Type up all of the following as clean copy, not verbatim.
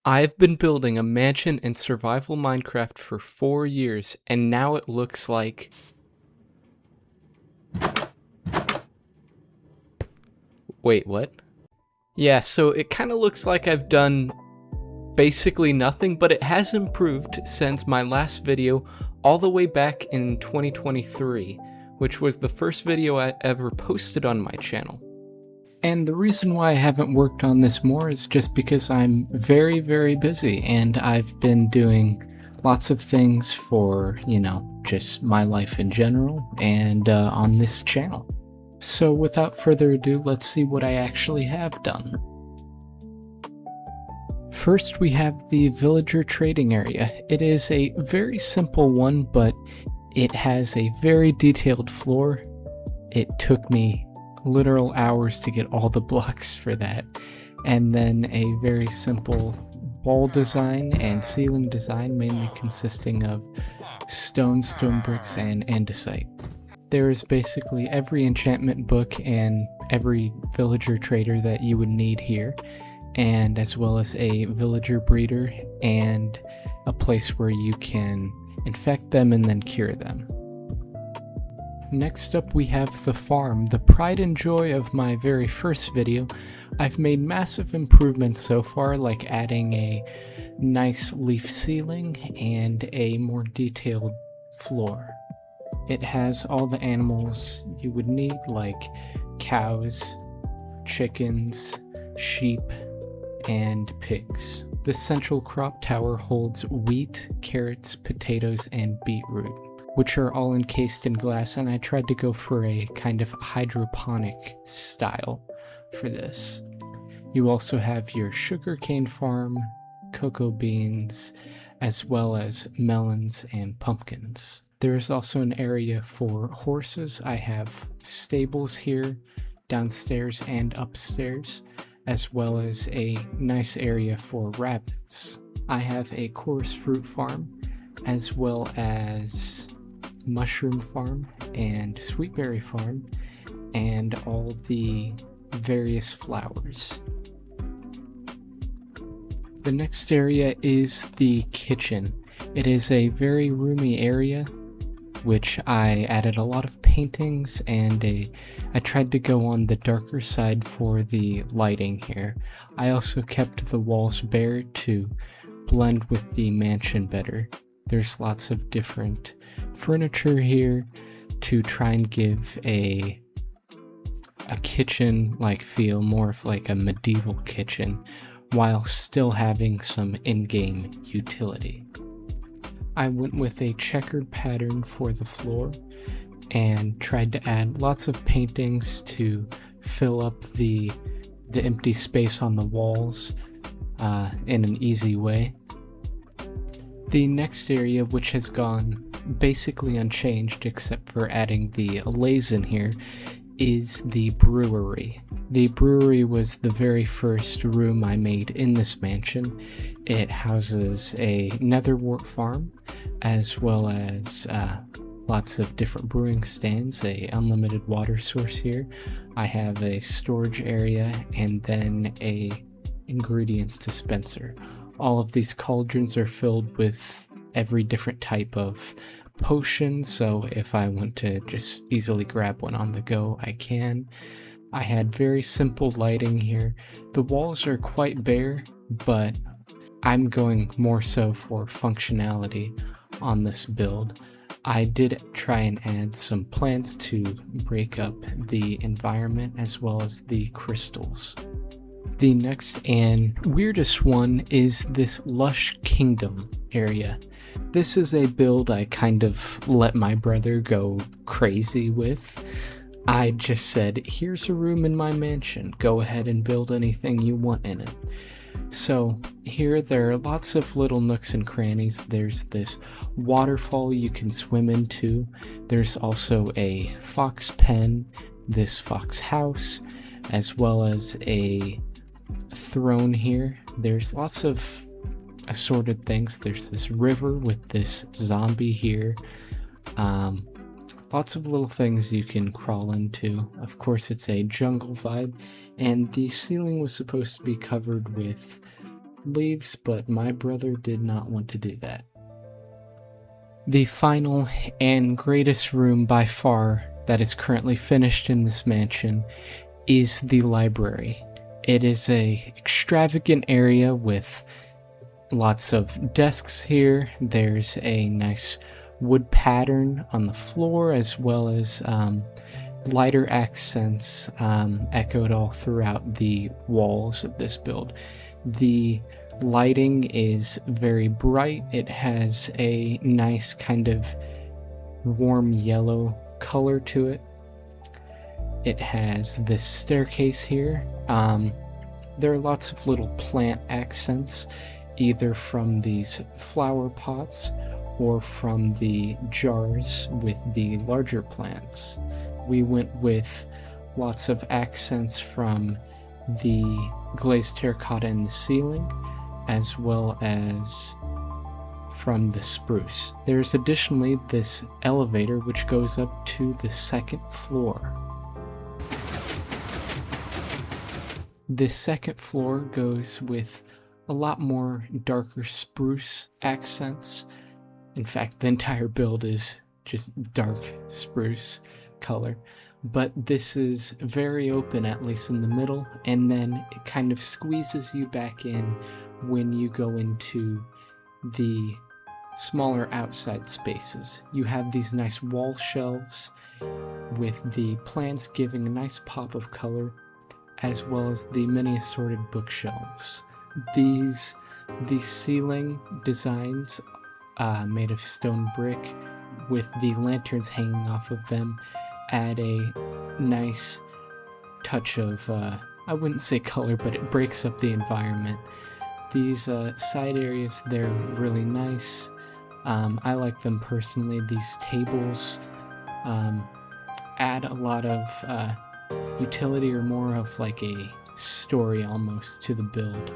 I've been building a mansion in survival Minecraft for 4 years, and now it looks like... Wait, what? Yeah, so it kind of looks like I've done basically nothing, but it has improved since my last video all the way back in 2023, which was the first video I ever posted on my channel. And the reason why I haven't worked on this more is just because I'm very, very busy, and I've been doing lots of things for, just my life in general and on this channel. So without further ado, let's see what I actually have done. First, we have the villager trading area. It is a very simple one, but it has a very detailed floor. It took me literal hours to get all the blocks for that, and then a very simple wall design and ceiling design, mainly consisting of stone bricks, and andesite. There is basically every enchantment book and every villager trader that you would need here, and as well as a villager breeder and a place where you can infect them and then cure them. Next up, we have the farm, the pride and joy of my very first video. I've made massive improvements so far, like adding a nice leaf ceiling and a more detailed floor. It has all the animals you would need, like cows, chickens, sheep, and pigs. The central crop tower holds wheat, carrots, potatoes, and beetroot, which are all encased in glass, and I tried to go for a kind of hydroponic style for this. You also have your sugarcane farm, cocoa beans, as well as melons and pumpkins. There is also an area for horses. I have stables here, downstairs and upstairs, as well as a nice area for rabbits. I have a chorus fruit farm, as well as mushroom farm and sweetberry farm, and all the various flowers. The next area is the kitchen. It is a very roomy area, which I added a lot of paintings, and I tried to go on the darker side for the lighting here. I also kept the walls bare to blend with the mansion better. There's lots of different furniture here to try and give a kitchen-like feel, more of like a medieval kitchen, while still having some in-game utility. I went with a checkered pattern for the floor and tried to add lots of paintings to fill up the empty space on the walls in an easy way. The next area, which has gone basically unchanged except for adding the lays in here, is the brewery. The brewery was the very first room I made in this mansion. It houses a netherwort farm, as well as lots of different brewing stands, a unlimited water source here. I have a storage area, and then a ingredients dispenser. All of these cauldrons are filled with every different type of potion, so if I want to just easily grab one on the go, I can. I had very simple lighting here. The walls are quite bare, but I'm going more so for functionality on this build. I did try and add some plants to break up the environment, as well as the crystals. The next and weirdest one is this lush kingdom area. This is a build I kind of let my brother go crazy with. I just said, here's a room in my mansion, go ahead and build anything you want in it. So here there are lots of little nooks and crannies. There's this waterfall you can swim into. There's also a fox pen, this fox house, as well as a throne here. There's lots of assorted things. There's this river with this zombie here. Lots of little things you can crawl into. Of course, it's a jungle vibe, and the ceiling was supposed to be covered with leaves, but my brother did not want to do that. The final and greatest room by far that is currently finished in this mansion is the library. It is a extravagant area with lots of desks here. There's a nice wood pattern on the floor, as well as lighter accents echoed all throughout the walls of this build. The lighting is very bright. It has a nice kind of warm yellow color to it. It has this staircase here. There are lots of little plant accents, either from these flower pots or from the jars with the larger plants. We went with lots of accents from the glazed terracotta in the ceiling, as well as from the spruce. There's additionally this elevator which goes up to the second floor. This second floor goes with a lot more darker spruce accents. In fact, the entire build is just dark spruce color. But this is very open, at least in the middle, and then it kind of squeezes you back in when you go into the smaller outside spaces. You have these nice wall shelves with the plants giving a nice pop of color, as well as the many assorted bookshelves. These ceiling designs made of stone brick with the lanterns hanging off of them add a nice touch of, I wouldn't say color, but it breaks up the environment. These side areas, they're really nice. I like them personally. These tables add a lot of utility, or more of like a story almost, to the build.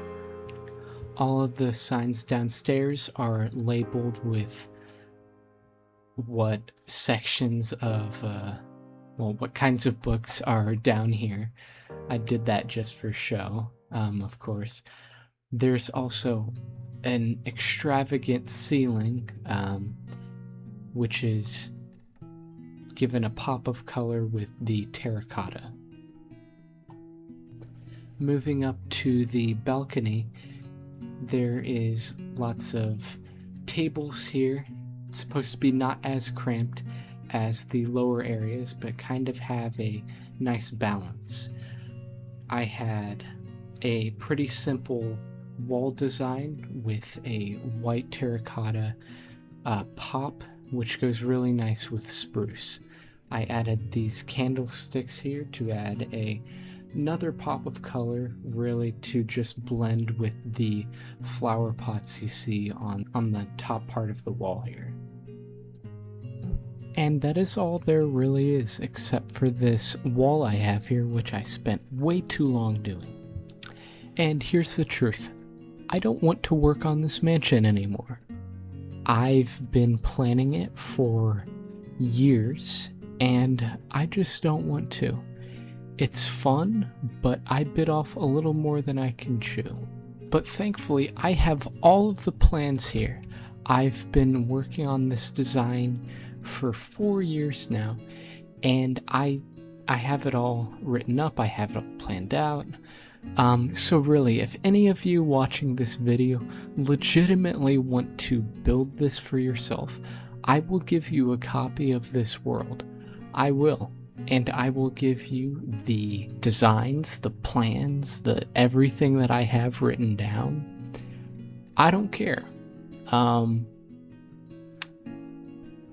All of the signs downstairs are labeled with what sections of what kinds of books are down here. I did that just for show, of course. There's also an extravagant ceiling, which is given a pop of color with the terracotta. Moving up to the balcony, there is lots of tables here. It's supposed to be not as cramped as the lower areas, but kind of have a nice balance. I had a pretty simple wall design with a white terracotta pop, which goes really nice with spruce. I added these candlesticks here to add another pop of color, really to just blend with the flower pots you see on the top part of the wall here. And that is all there really is, except for this wall I have here, which I spent way too long doing. And here's the truth. I don't want to work on this mansion anymore. I've been planning it for years, and I just don't want to. It's fun, but I bit off a little more than I can chew. But thankfully, I have all of the plans here. I've been working on this design for 4 years now, and I have it all written up. I have it all planned out. So really, if any of you watching this video legitimately want to build this for yourself, I will give you a copy of this world. I will. And I will give you the designs, the plans, the everything that I have written down. I don't care.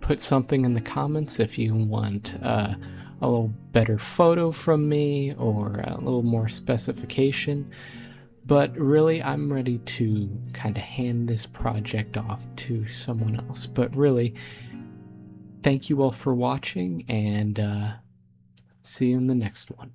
Put something in the comments if you want a little better photo from me, or a little more specification. But really, I'm ready to kind of hand this project off to someone else. But really, thank you all for watching, and see you in the next one.